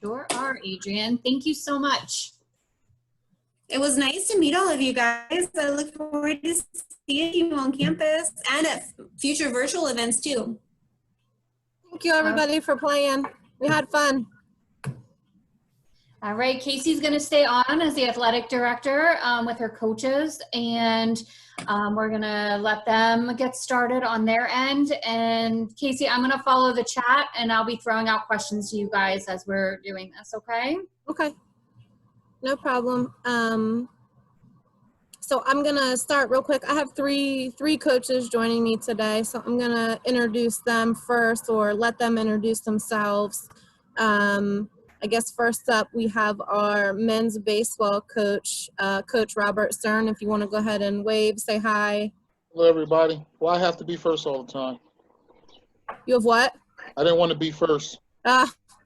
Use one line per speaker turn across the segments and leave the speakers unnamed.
Sure are, Adrian. Thank you so much.
It was nice to meet all of you guys. I look forward to seeing you on campus and at future virtual events too.
Thank you everybody for playing. We had fun.
All right, Casey's going to stay on as the athletic director with her coaches, and we're going to let them get started on their end. And Casey, I'm going to follow the chat, and I'll be throwing out questions to you guys as we're doing this, okay?
Okay, no problem. So I'm going to start real quick. I have three coaches joining me today, so I'm going to introduce them first, or let them introduce themselves. I guess first up, we have our men's baseball coach, Coach Robert Stern. If you want to go ahead and wave, say hi.
Hello, everybody. Well, I have to be first all the time.
You have what?
I didn't want to be first.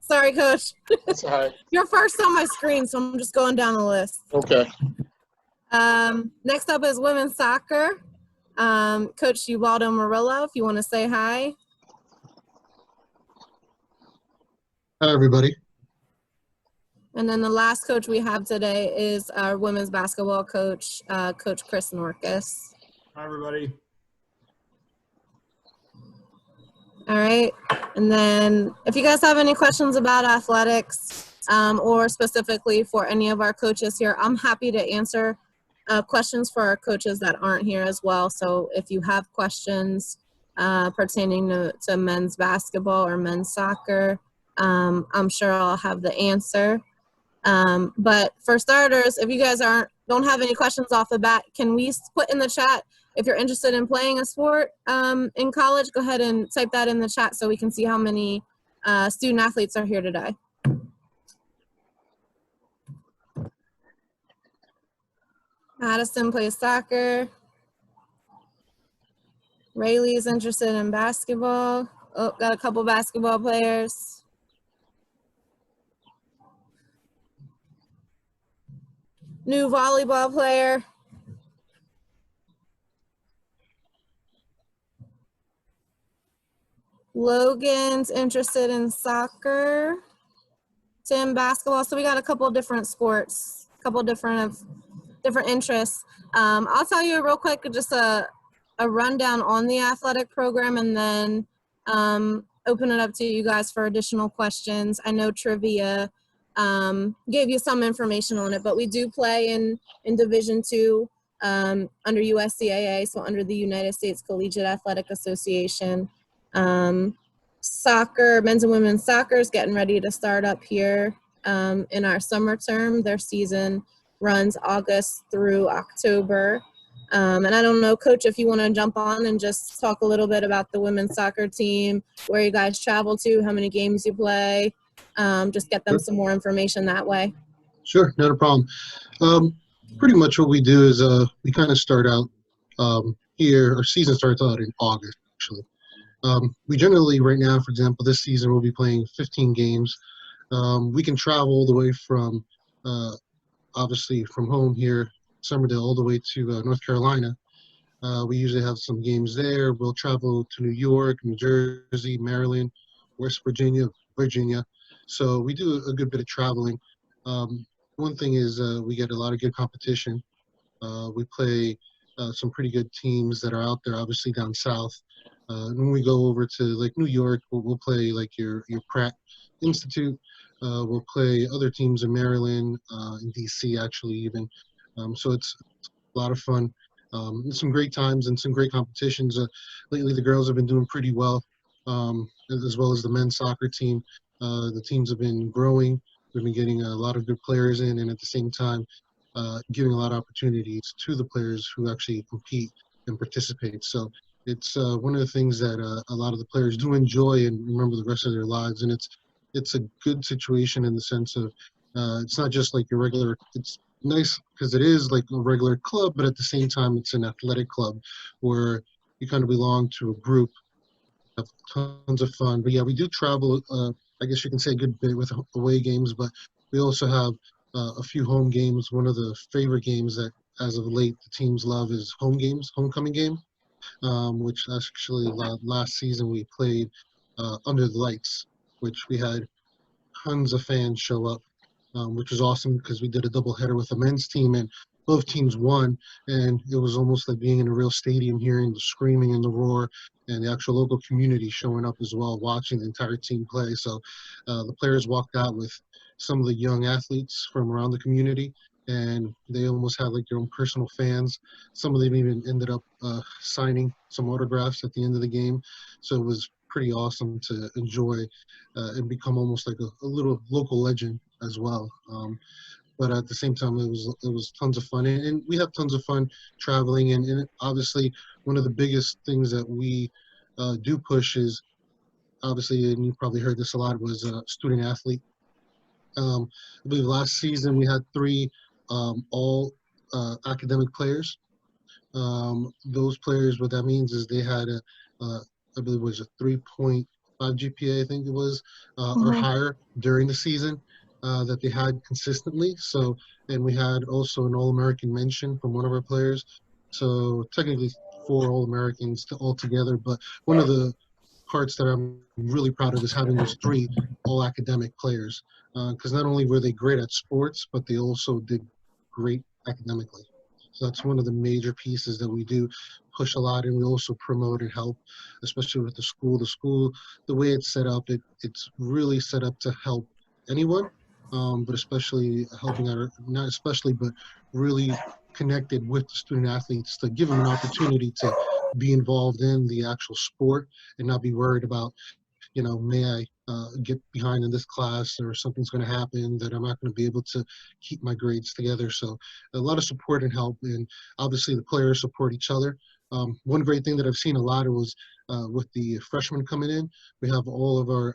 Sorry, Coach.
That's all right.
You're first on my screen, so I'm just going down the list.
Okay.
Next up is women's soccer. Coach Ubaldo Murillo, if you want to say hi.
Hi, everybody.
And then the last coach we have today is our women's basketball coach, Coach Kristin Orcas.
Hi, everybody.
All right. And then if you guys have any questions about athletics or specifically for any of our coaches here, I'm happy to answer questions for our coaches that aren't here as well. So if you have questions pertaining to men's basketball or men's soccer, I'm sure I'll have the answer. But for starters, if you guys don't have any questions off the bat, can we put in the chat if you're interested in playing a sport in college? Go ahead and type that in the chat so we can see how many student athletes are here today. Madison plays soccer. Rayleigh's interested in basketball. Oh, got a couple basketball players. New volleyball player. Logan's interested in soccer. Tim, basketball. So we got a couple of different sports, a couple of different interests. I'll tell you real quick just a rundown on the athletic program, and then open it up to you guys for additional questions. I know Trivia gave you some information on it, but we do play in Division II under USCAA, so under the United States Collegiate Athletic Association. Soccer, men's and women's soccer is getting ready to start up here in our summer term. Their season runs August through October. And I don't know, Coach, if you want to jump on and just talk a little bit about the women's soccer team, where you guys travel to, how many games you play, just get them some more information that way.
Sure, not a problem. Pretty much what we do is we kind of start out here. Our season starts out in August, actually. We generally, right now, for example, this season we'll be playing 15 games. We can travel all the way from, obviously, from home here, Somerdale, all the way to North Carolina. We usually have some games there. We'll travel to New York, New Jersey, Maryland, West Virginia. So we do a good bit of traveling. One thing is we get a lot of good competition. We play some pretty good teams that are out there, obviously down south. When we go over to like New York, we'll play like your Pratt Institute. We'll play other teams in Maryland, in DC actually even. So it's a lot of fun. Some great times and some great competitions. Lately the girls have been doing pretty well, as well as the men's soccer team. The teams have been growing. We've been getting a lot of good players in, and at the same time, giving a lot of opportunities to the players who actually compete and participate. So it's one of the things that a lot of the players do enjoy and remember the rest of their lives. And it's a good situation in the sense of it's not just like your regular. It's nice because it is like a regular club, but at the same time, it's an athletic club where you kind of belong to a group, have tons of fun. But yeah, we do travel. I guess you can say a good bit with away games, but we also have a few home games. One of the favorite games that, as of late, the teams love is home games, homecoming game, which actually last season we played Under the Lights, which we had tons of fans show up, which was awesome because we did a doubleheader with the men's team and both teams won. And it was almost like being in a real stadium, hearing the screaming and the roar, and the actual local community showing up as well, watching the entire team play. So the players walked out with some of the young athletes from around the community, and they almost had like their own personal fans. Some of them even ended up signing some autographs at the end of the game. So it was pretty awesome to enjoy and become almost like a little local legend as well. But at the same time, it was tons of fun, and we have tons of fun traveling. And obviously, one of the biggest things that we do push is obviously, and you probably heard this a lot, was student athlete. I believe last season we had 3 all academic players. Those players, what that means is they had I believe it was a 3.5 GPA, I think it was, or higher during the season that they had consistently. So, and we had also an All-American mention from one of our players. So technically 4 All-Americans altogether, but one of the parts that I'm really proud of is having those 3 all-academic players, because not only were they great at sports, but they also did great academically. So that's one of the major pieces that we do push a lot, and we also promote and help, especially with the school. The school, the way it's set up, it's really set up to help anyone, but especially helping out, not especially, but really connected with the student athletes to give them an opportunity to be involved in the actual sport and not be worried about, may I get behind in this class or something's going to happen that I'm not going to be able to keep my grades together. So a lot of support and help, and obviously the players support each other. One great thing that I've seen a lot of was with the freshmen coming in, we have all of our,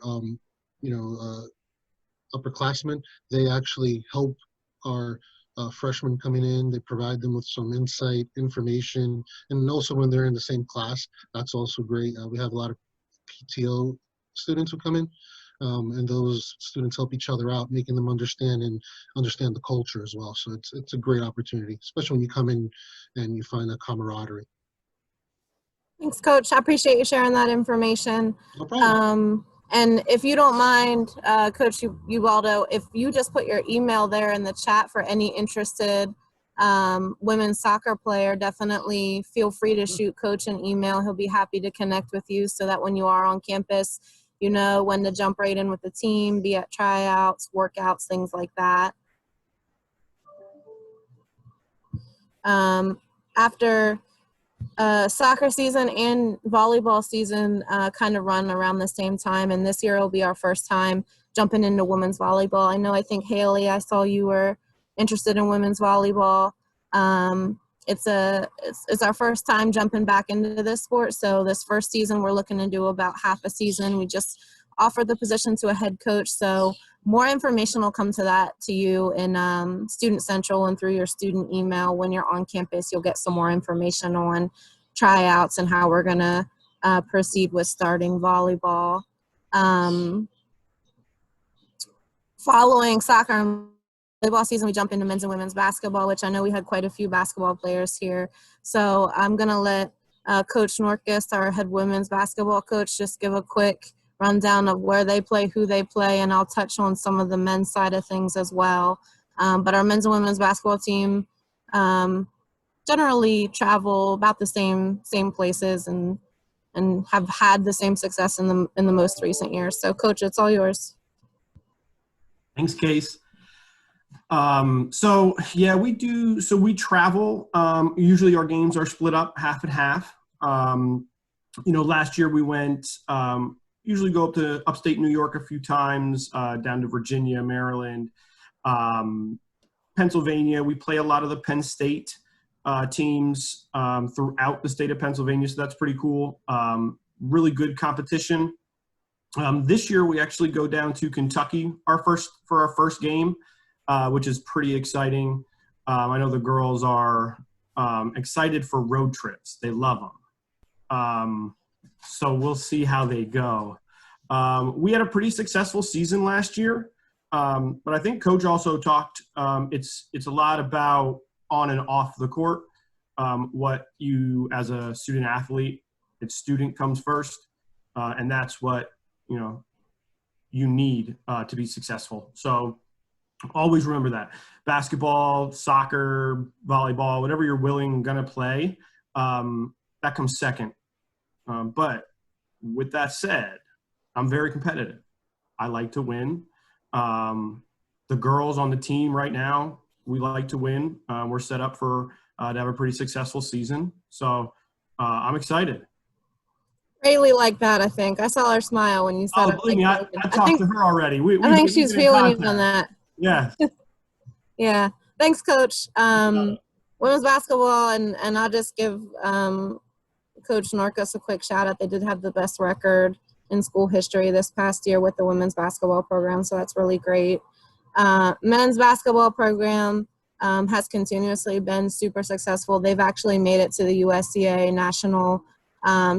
upperclassmen. They actually help our freshmen coming in. They provide them with some insight, information, and also when they're in the same class, that's also great. We have a lot of PTO students who come in, and those students help each other out, making them understand the culture as well. So it's a great opportunity, especially when you come in and you find that camaraderie.
Thanks, Coach. I appreciate you sharing that information.
No problem.
And if you don't mind, Coach Ubaldo, if you just put your email there in the chat for any interested women's soccer player, definitely feel free to shoot Coach an email. He'll be happy to connect with you so that when you are on campus, you know when to jump right in with the team, be at tryouts, workouts, things like that. After soccer season and volleyball season kind of run around the same time, and this year will be our first time jumping into women's volleyball. I think Haley, I saw you were interested in women's volleyball. It's our first time jumping back into this sport, so this first season we're looking to do about half a season. We just offered the position to a head coach, so more information will come to you in Student Central and through your student email. When you're on campus, you'll get some more information on tryouts and how we're going to proceed with starting volleyball. Following soccer and volleyball season, we jump into men's and women's basketball, which I know we had quite a few basketball players here. So I'm going to let Coach Orcas, our head women's basketball coach, just give a quick rundown of where they play, who they play, and I'll touch on some of the men's side of things as well. But our men's and women's basketball team generally travel about the same places and have had the same success in the most recent years. So, Coach, it's all yours.
Thanks, Case. So we do. So we travel. Usually our games are split up half and half. Last year we went. Usually go up to upstate New York a few times, down to Virginia, Maryland, Pennsylvania. We play a lot of the Penn State teams throughout the state of Pennsylvania, so that's pretty cool. Really good competition. This year we actually go down to Kentucky for our first game, which is pretty exciting. I know the girls are excited for road trips. They love them. So we'll see how they go. We had a pretty successful season last year, but I think Coach also talked. It's a lot about on and off the court. What you as a student athlete, it's student comes first, and that's what you you need to be successful. So always remember that. Basketball, soccer, volleyball, whatever you're willing going to play, that comes second. But with that said, I'm very competitive. I like to win. The girls on the team right now, we like to win. We're set up for to have a pretty successful season. So I'm excited.
Really like that, I think. I saw her smile when you said
Oh,
it.
believe me, I talked to her already.
I think she's feeling you on that.
Yeah.
Yeah. Thanks, Coach. Women's basketball, and I'll just give Coach Orcas a quick shout out. They did have the best record in school history this past year with the women's basketball program, so that's really great. Men's basketball program has continuously been super successful. They've actually made it to the USCA National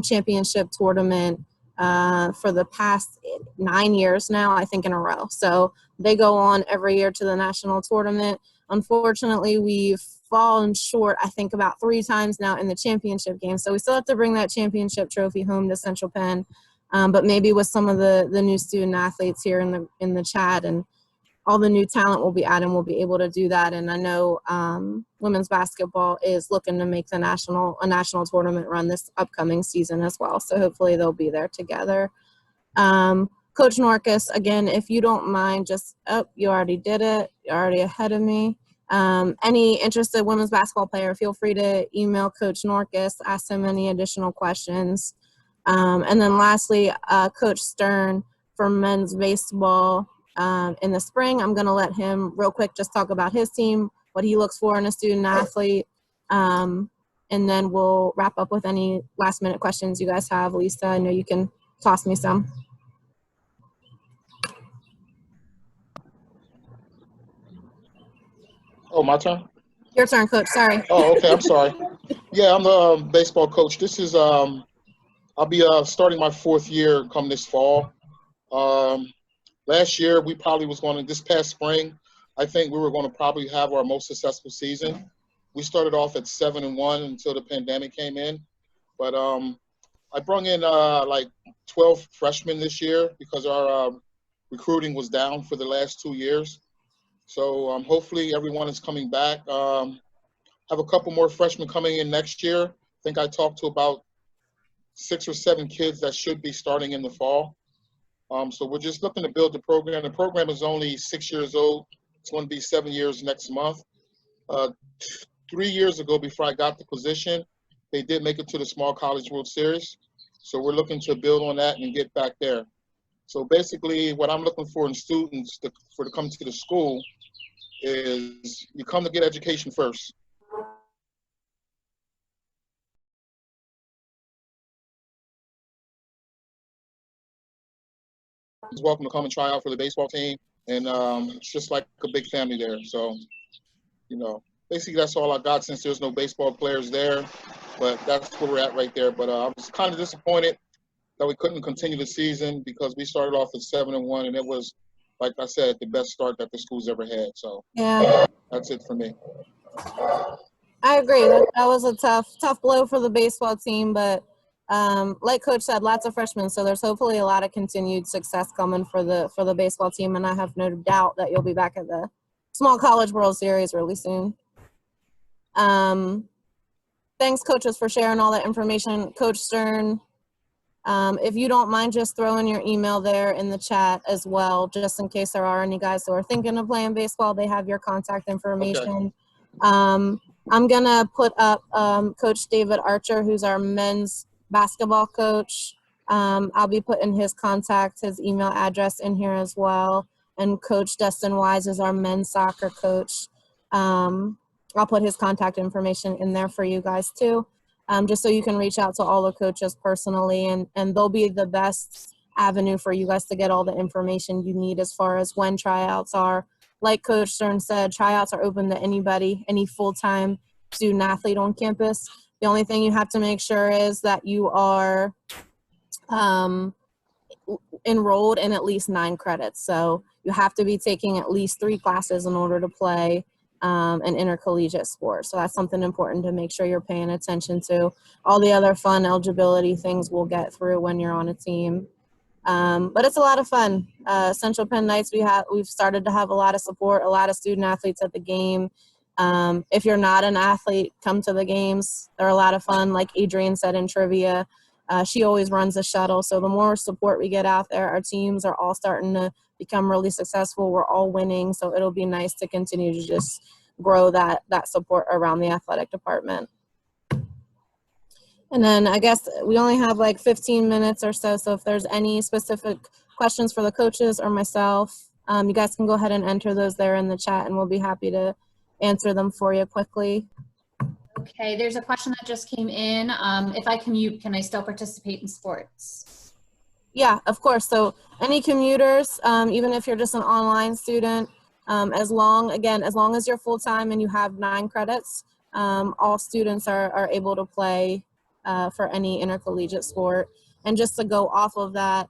Championship Tournament for the past 9 years now, I think, in a row. So they go on every year to the national tournament. Unfortunately, we've fallen short, I think, about 3 times now in the championship game. So we still have to bring that championship trophy home to Central Penn. But maybe with some of the new student athletes here in the chat and all the new talent we'll be adding, we'll be able to do that. And I know women's basketball is looking to make a national tournament run this upcoming season as well. So hopefully they'll be there together. Coach Orcas, again, if you don't mind, you already did it. You're already ahead of me. Any interested women's basketball player, feel free to email Coach Orcas, ask him any additional questions. And then lastly, Coach Stern for men's baseball. In the spring, I'm going to let him real quick just talk about his team, what he looks for in a student athlete, and then we'll wrap up with any last minute questions you guys have. Lisa, I know you can toss me some.
Oh, my turn?
Your turn, Coach. Sorry.
Oh, okay. I'm sorry. Yeah, I'm the baseball coach. This is I'll be starting my 4th year come this fall. Last year, we probably was going to, this past spring, I think we were going to probably have our most successful season. We started off at 7-1 until the pandemic came in. But I brought in like 12 freshmen this year because our recruiting was down for the last 2 years. So hopefully everyone is coming back. Have a couple more freshmen coming in next year. I think I talked to about 6 or 7 kids that should be starting in the fall. So we're just looking to build the program. The program is only 6 years old. It's going to be 7 years next month. 3 years ago, before I got the position, they did make it to the Small College World Series. So we're looking to build on that and get back there. So basically, what I'm looking for in students to come to the school is you come to get education first. He's welcome to come and try out for the baseball team, and it's just like a big family there. So, basically that's all I got since there's no baseball players there, but that's where we're at right there. But I was kind of disappointed that we couldn't continue the season because we started off at 7-1, and it was, like I said, the best start that the school's ever had. So
yeah,
that's it for me.
I agree. That was a tough blow for the baseball team, but like Coach said, lots of freshmen, so there's hopefully a lot of continued success coming for the baseball team, and I have no doubt that you'll be back at the Small College World Series really soon. Thanks, coaches, for sharing all that information. Coach Stern, if you don't mind just throwing your email there in the chat as well, just in case there are any guys who are thinking of playing baseball, they have your contact information. Okay. I'm going to put up Coach David Archer, who's our men's basketball coach. I'll be putting his contact, his email address in here as well. And Coach Dustin Wise is our men's soccer coach. I'll put his contact information in there for you guys too, just so you can reach out to all the coaches personally, and they'll be the best avenue for you guys to get all the information you need as far as when tryouts are. Like Coach Stern said, tryouts are open to anybody, any full-time student athlete on campus. The only thing you have to make sure is that you are enrolled in at least 9 credits. So you have to be taking at least 3 classes in order to play an intercollegiate sport. So that's something important to make sure you're paying attention to. All the other fun eligibility things we'll get through when you're on a team. But it's a lot of fun. Central Penn Knights, we've started to have a lot of support, a lot of student athletes at the game. If you're not an athlete, come to the games. They're a lot of fun. Like Adrienne said in trivia, she always runs a shuttle. So the more support we get out there, our teams are all starting to become really successful. We're all winning. So it'll be nice to continue to just grow that support around the athletic department. And then I guess we only have like 15 minutes or so. So if there's any specific questions for the coaches or myself, you guys can go ahead and enter those there in the chat, and we'll be happy to answer them for you quickly.
Okay, there's a question that just came in. If I commute, can I still participate in sports?
Yeah, of course. So any commuters, even if you're just an online student, as long as you're full-time and you have 9 credits, all students are able to play for any intercollegiate sport. And just to go off of that,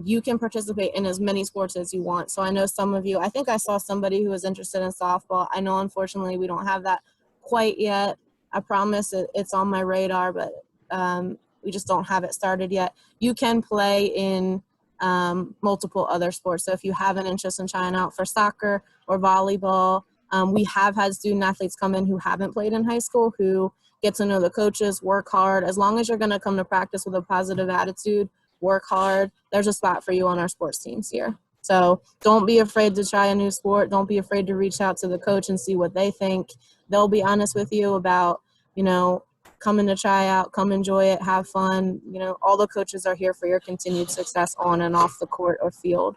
you can participate in as many sports as you want. So I know some of you, I think I saw somebody who was interested in softball. I know unfortunately we don't have that quite yet. I promise it's on my radar, but we just don't have it started yet. You can play in multiple other sports. So if you have an interest in trying out for soccer or volleyball, we have had student athletes come in who haven't played in high school, who get to know the coaches, work hard. As long as you're going to come to practice with a positive attitude, work hard, there's a spot for you on our sports teams here. So don't be afraid to try a new sport. Don't be afraid to reach out to the coach and see what they think. They'll be honest with you about, coming to try out, come enjoy it, have fun. All the coaches are here for your continued success on and off the court or field.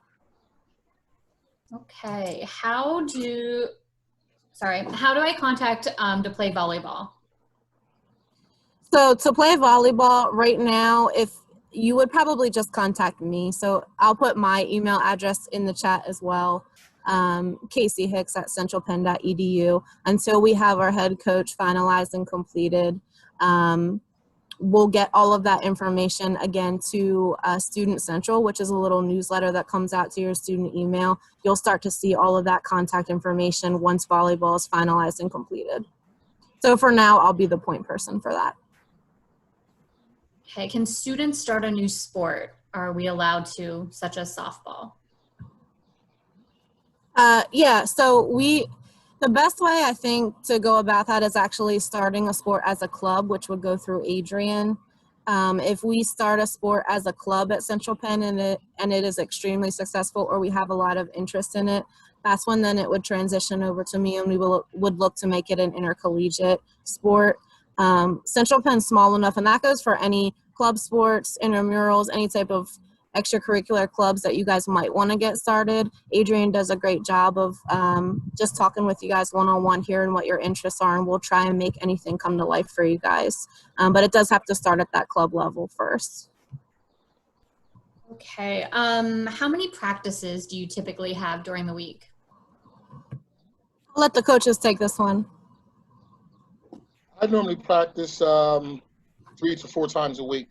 Okay, how do I contact to play volleyball?
So to play volleyball right now, if you would probably just contact me. So I'll put my email address in the chat as well. caseyhicks@centralpenn.edu. Until we have our head coach finalized and completed, we'll get all of that information again to Student Central, which is a little newsletter that comes out to your student email. You'll start to see all of that contact information once volleyball is finalized and completed. So for now, I'll be the point person for that.
Okay, can students start a new sport? Are we allowed to, such as softball?
Yeah, so the best way I think to go about that is actually starting a sport as a club, which would go through Adrienne. If we start a sport as a club at Central Penn and it is extremely successful, or we have a lot of interest in it, that's when then it would transition over to me, and we would look to make it an intercollegiate sport. Central Penn's small enough, and that goes for any club sports, intramurals, any type of extracurricular clubs that you guys might want to get started. Adrienne does a great job of just talking with you guys one-on-one, hearing what your interests are, and we'll try and make anything come to life for you guys. But it does have to start at that club level first.
Okay, how many practices do you typically have during the week?
I'll let the coaches take this one.
I normally practice 3 to 4 times a week.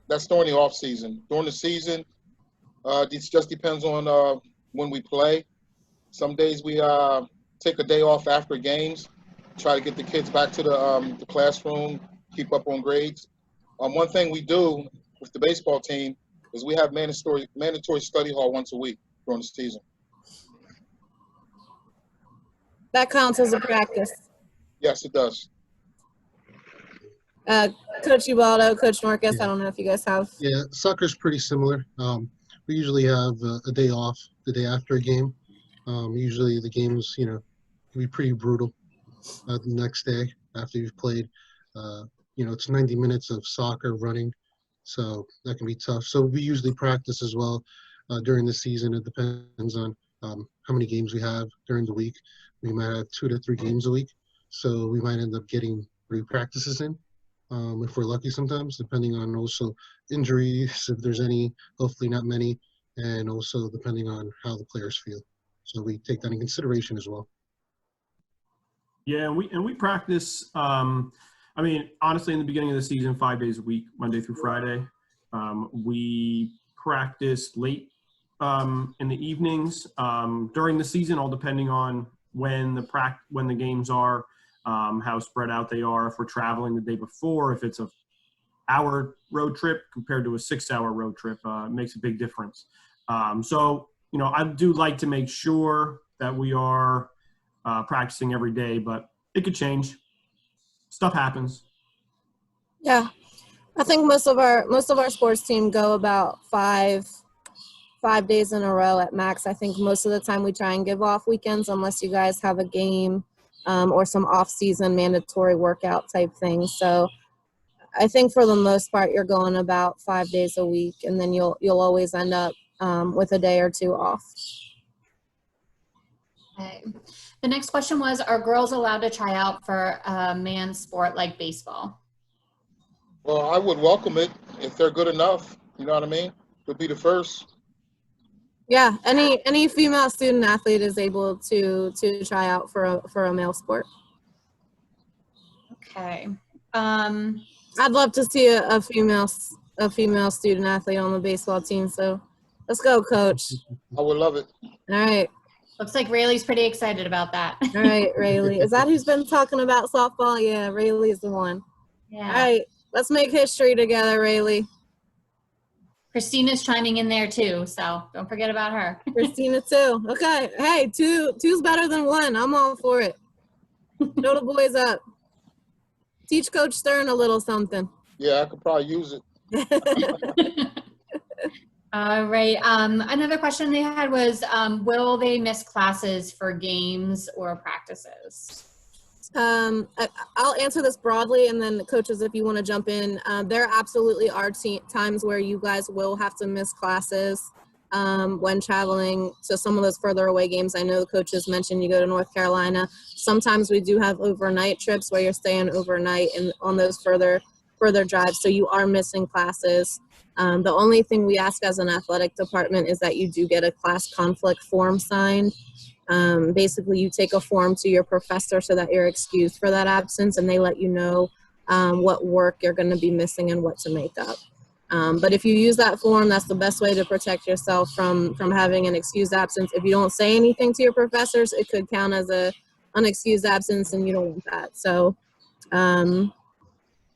That's during the off season. During the season, it just depends on when we play. Some days we take a day off after games, try to get the kids back to the classroom, keep up on grades. One thing we do with the baseball team is we have mandatory study hall once a week during the season.
That counts as a practice.
Yes, it does.
Coach Ubaldo, Coach Orcas,
Yeah.
I don't know if you guys have.
Yeah, soccer's pretty similar. We usually have a day off the day after a game. Usually the games, can be pretty brutal the next day after you've played. It's 90 minutes of soccer running, so that can be tough. So we usually practice as well during the season. It depends on how many games we have during the week. We might have 2 to 3 games a week, so we might end up getting 3 practices in. If we're lucky sometimes, depending on also injuries, if there's any, hopefully not many, and also depending on how the players feel. So we take that in consideration as well.
Yeah, we practice, honestly, in the beginning of the season, 5 days a week, Monday through Friday. We practice late in the evenings during the season, all depending on when the games are. How spread out they are, if we're traveling the day before, if it's a hour road trip compared to a 6-hour road trip makes a big difference. So, I do like to make sure that we are practicing every day, but it could change. Stuff happens.
Yeah, I think most of our sports team go about five days in a row at max. I think most of the time we try and give off weekends unless you guys have a game or some off-season mandatory workout type thing. So I think for the most part you're going about 5 days a week, and then you'll always end up with a day or two off.
Okay. The next question was, are girls allowed to try out for a man's sport like baseball?
Well, I would welcome it if they're good enough. You know what I mean? To be the first.
Yeah, any female student athlete is able to try out for a male sport.
Okay.
I'd love to see a female student athlete on the baseball team. So let's go, coach.
I would love it.
All right.
Looks like Rayleigh's pretty excited about that.
All right, Rayleigh. Is that who's been talking about softball? Yeah, Rayleigh's the one.
Yeah.
All right, let's make history together, Rayleigh.
Christina's chiming in there too, so don't forget about her.
Christina too. Okay. Hey, two's better than one. I'm all for it. Show the boys up. Teach Coach Stern a little something.
Yeah, I could probably use it.
All right. Another question they had was, will they miss classes for games or practices?
I'll answer this broadly, and then the coaches, if you want to jump in, there absolutely are times where you guys will have to miss classes when traveling to some of those further away games. I know the coaches mentioned you go to North Carolina. Sometimes we do have overnight trips where you're staying overnight and on those further drives, so you are missing classes. The only thing we ask as an athletic department is that you do get a class conflict form signed. Basically, you take a form to your professor so that you're excused for that absence, and they let you know what work you're going to be missing and what to make up. But if you use that form, that's the best way to protect yourself from having an excused absence. If you don't say anything to your professors, it could count as a unexcused absence, and you don't want that. So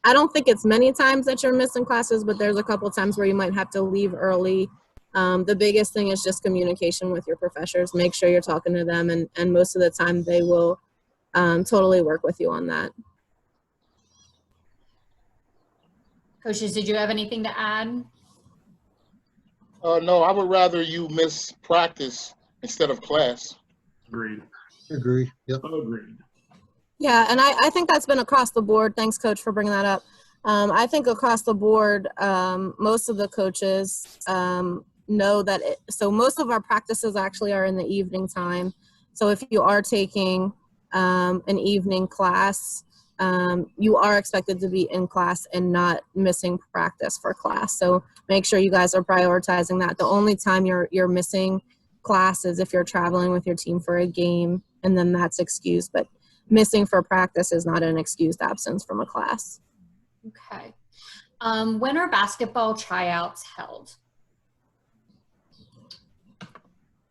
I don't think it's many times that you're missing classes, but there's a couple times where you might have to leave early. The biggest thing is just communication with your professors. Make sure you're talking to them, and most of the time they will totally work with you on that.
Coaches, did you have anything to add?
No, I would rather you miss practice instead of class.
Agreed.
Agree. Yep.
Agreed.
Yeah, and I think that's been across the board. Thanks, Coach, for bringing that up. I think across the board, most of the coaches know that so most of our practices actually are in the evening time. So if you are taking an evening class, you are expected to be in class and not missing practice for class. So make sure you guys are prioritizing that. The only time you're missing class is if you're traveling with your team for a game, and then that's excused. But missing for practice is not an excused absence from a class.
Okay. When are basketball tryouts held?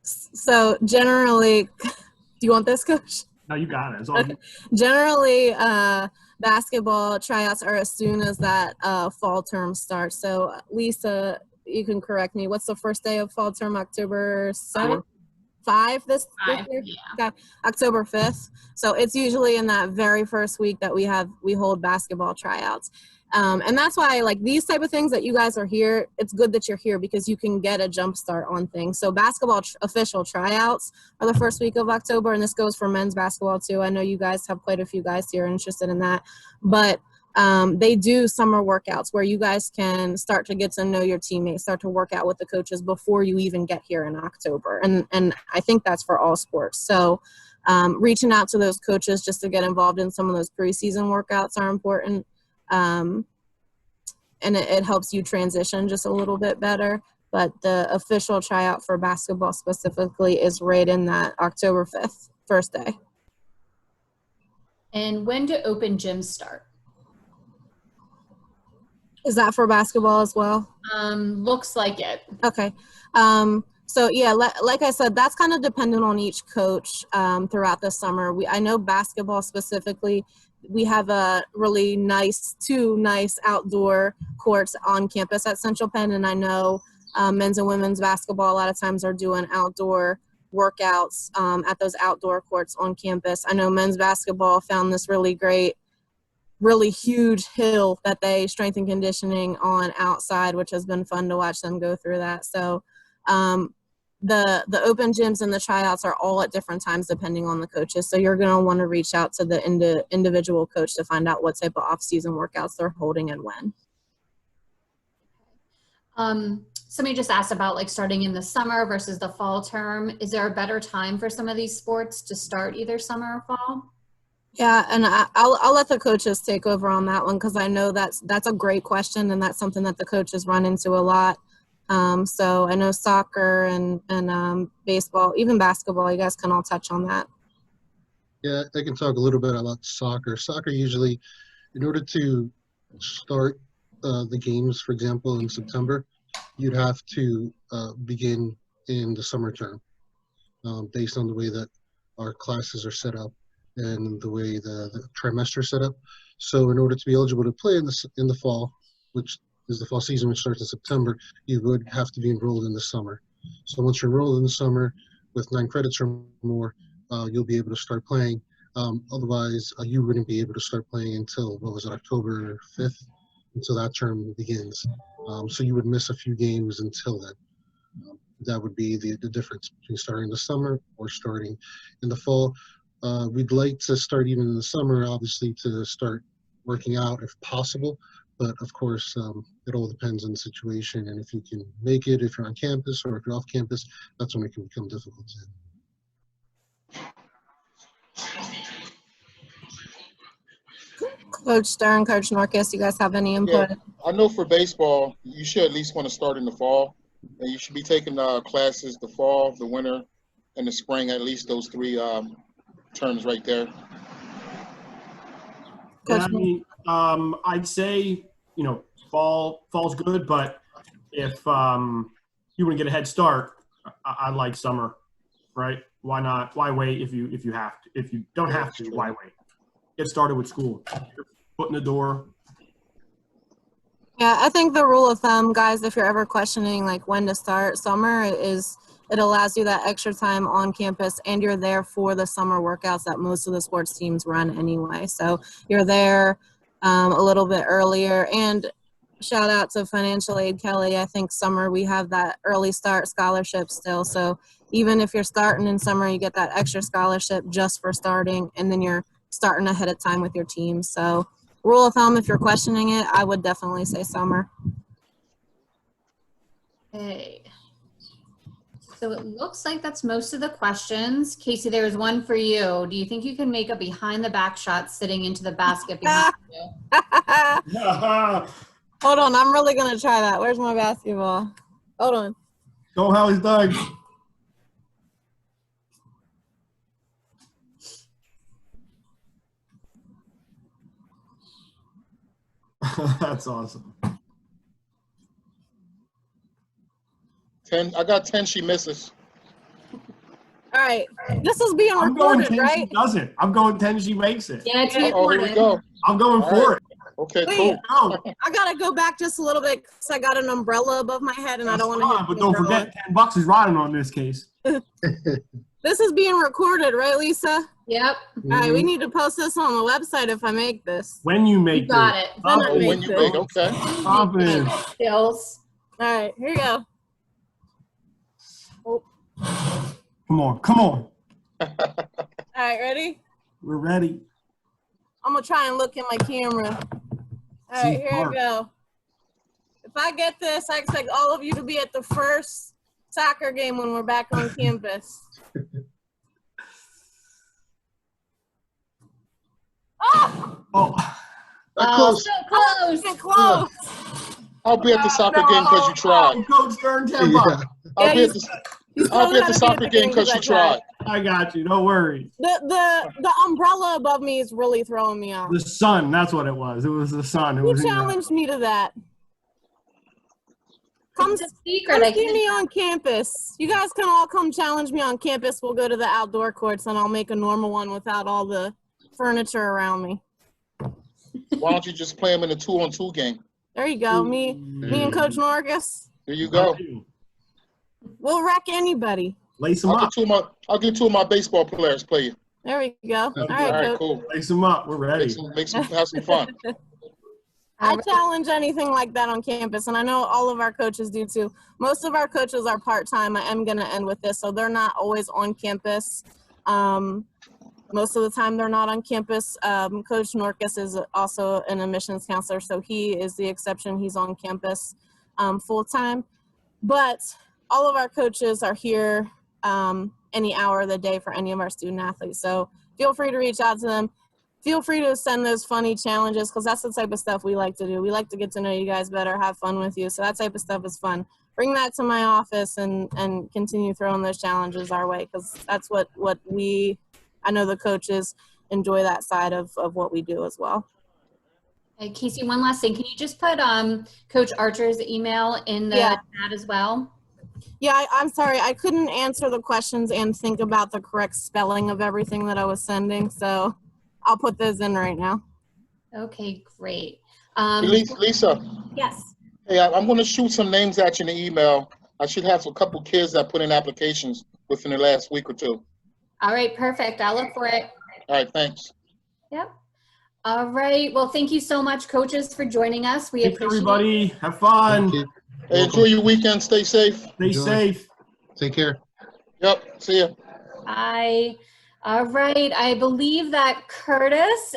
So generally, do you want this, Coach?
No, you got it. It's all good.
Generally, basketball tryouts are as soon as that fall term starts. So Lisa, you can correct me. What's the first day of fall term? October 7th? 5 this year?
Yeah.
Okay. October 5th. So it's usually in that very first week that we hold basketball tryouts. And that's why, like, these type of things that you guys are here, it's good that you're here because you can get a jump start on things. So basketball official tryouts are the first week of October, and this goes for men's basketball too. I know you guys have quite a few guys here interested in that, but they do summer workouts where you guys can start to get to know your teammates, start to work out with the coaches before you even get here in October. And I think that's for all sports. So reaching out to those coaches just to get involved in some of those preseason workouts are important. And it helps you transition just a little bit better. But the official tryout for basketball specifically is right in that October 5th, first day.
And when do open gyms start?
Is that for basketball as well?
Looks like it.
Okay. So yeah, like I said, that's kind of dependent on each coach throughout the summer. I know basketball specifically, we have a really two nice outdoor courts on campus at Central Penn, and I know men's and women's basketball a lot of times are doing outdoor workouts at those outdoor courts on campus. I know men's basketball found this really great, really huge hill that they strength and conditioning on outside, which has been fun to watch them go through that. So the open gyms and the tryouts are all at different times depending on the coaches. So you're going to want to reach out to the individual coach to find out what type of off-season workouts they're holding and when.
Somebody just asked about like starting in the summer versus the fall term. Is there a better time for some of these sports to start either summer or fall?
Yeah, and I'll let the coaches take over on that one because I know that's a great question, and that's something that the coaches run into a lot. So I know soccer and baseball, even basketball, you guys can all touch on that.
Yeah, I can talk a little bit about soccer. Soccer usually, in order to start the games, for example, in September, you'd have to begin in the summer term based on the way that our classes are set up and the way the trimester is set up. So in order to be eligible to play in the fall, which is the fall season, which starts in September, you would have to be enrolled in the summer. So once you're enrolled in the summer with 9 credits or more, you'll be able to start playing. Otherwise, you wouldn't be able to start playing until, October 5th, until that term begins. So you would miss a few games until then. That would be the difference between starting in the summer or starting in the fall. We'd like to start even in the summer, obviously, to start working out if possible. But of course, it all depends on the situation and if you can make it, if you're on campus or if you're off campus, that's when it can become difficult.
Coach Stern, Coach Norcas, you guys have any input?
Yeah, I know for baseball, you should at least want to start in the fall. And you should be taking classes the fall, the winter, and the spring, at least those 3 terms right there.
Yeah, I mean, I'd say, fall's good, but if you want to get a head start, I like summer, right? Why not? Why wait if you have to? If you don't have to, why wait? Get started with school. Your foot in the door.
Yeah, I think the rule of thumb, guys, if you're ever questioning like when to start summer, is it allows you that extra time on campus and you're there for the summer workouts that most of the sports teams run anyway. So you're there a little bit earlier. And shout out to Financial Aid Kelly. I think summer we have that early start scholarship still. So even if you're starting in summer, you get that extra scholarship just for starting, and then you're starting ahead of time with your team. So rule of thumb, if you're questioning it, I would definitely say summer.
Okay. So it looks like that's most of the questions. Casey, there was one for you. Do you think you can make a behind the back shot sitting into the basket behind you?
Hold on, I'm really going to try that. Where's my basketball? Hold on.
Go, Hallie's Doug. That's awesome.
10. I got 10. She misses.
All right. This is being
I'm going
recorded,
10
right?
she doesn't. I'm going 10 she makes it.
Yeah, it's
Oh, here
recorded.
we go.
I'm going
All
for
right.
it.
Okay,
Wait,
cool.
Oh,
I got to go back just a little bit because I got an umbrella above my head and I don't want to hit
but
the
don't
umbrella.
forget, $10 is riding on this case.
This is being recorded, right, Lisa?
Yep.
All right, we need to post this on the website if I make this.
When you make
You got
this.
it.
Then I
Oh,
make
when you
this.
make, okay.
Confidence.
Skills.
All right, here you go.
Come on. Come on.
All right, ready?
We're ready.
I'm going to try and look in my camera. All right, here I go. If I get this, I expect all of you to be at the first soccer game when we're back on campus. Oh!
Oh,
Close.
So close.
Get close.
I'll be at the soccer game because you tried.
Coach Stern, $10.
Yeah.
I'll be
Yeah,
at the soccer game because you tried.
I got you. Don't worry.
The umbrella above me is really throwing me off.
The sun. That's what it was. It was the sun. It
Who
was
challenged me to that? Come,
It's a secret.
come
I
see
can't-
me on campus. You guys can all come challenge me on campus. We'll go to the outdoor courts and I'll make a normal one without all the furniture around me.
Why don't you just play them in a 2-on-2 game?
There you go. Me and Coach Norcas.
There you go.
We'll wreck anybody.
Lace them up.
I'll get 2 of my baseball players play you.
There we go. All
All
right,
right,
Coach.
cool.
Lace them up. We're ready.
Have some fun.
I challenge anything like that on campus, and I know all of our coaches do too. Most of our coaches are part-time. I am going to end with this, so they're not always on campus. Most of the time they're not on campus. Coach Norcas is also an admissions counselor, so he is the exception. He's on campus full-time. But all of our coaches are here any hour of the day for any of our student athletes. So feel free to reach out to them. Feel free to send those funny challenges because that's the type of stuff we like to do. We like to get to know you guys better, have fun with you. So that type of stuff is fun. Bring that to my office and continue throwing those challenges our way because that's what I know the coaches enjoy that side of what we do as well.
Hey, Casey, one last thing. Can you just put Coach Archer's email in the chat as well?
Yeah, I'm sorry. I couldn't answer the questions and think about the correct spelling of everything that I was sending. So I'll put those in right now.
Okay, great.
Lisa,
Yes.
hey, I'm going to shoot some names at you in the email. I should have a couple kids that put in applications within the last week or 2.
All right, perfect. I'll look for it.
All right, thanks.
Yep. All right. Well, thank you so much, coaches, for joining us. We
Thanks,
appreciate
everybody. Have fun.
Thank you.
Hey, enjoy your weekend. Stay safe.
Stay
Enjoy.
safe.
Take care.
Yep. See ya.
All right. I believe that Curtis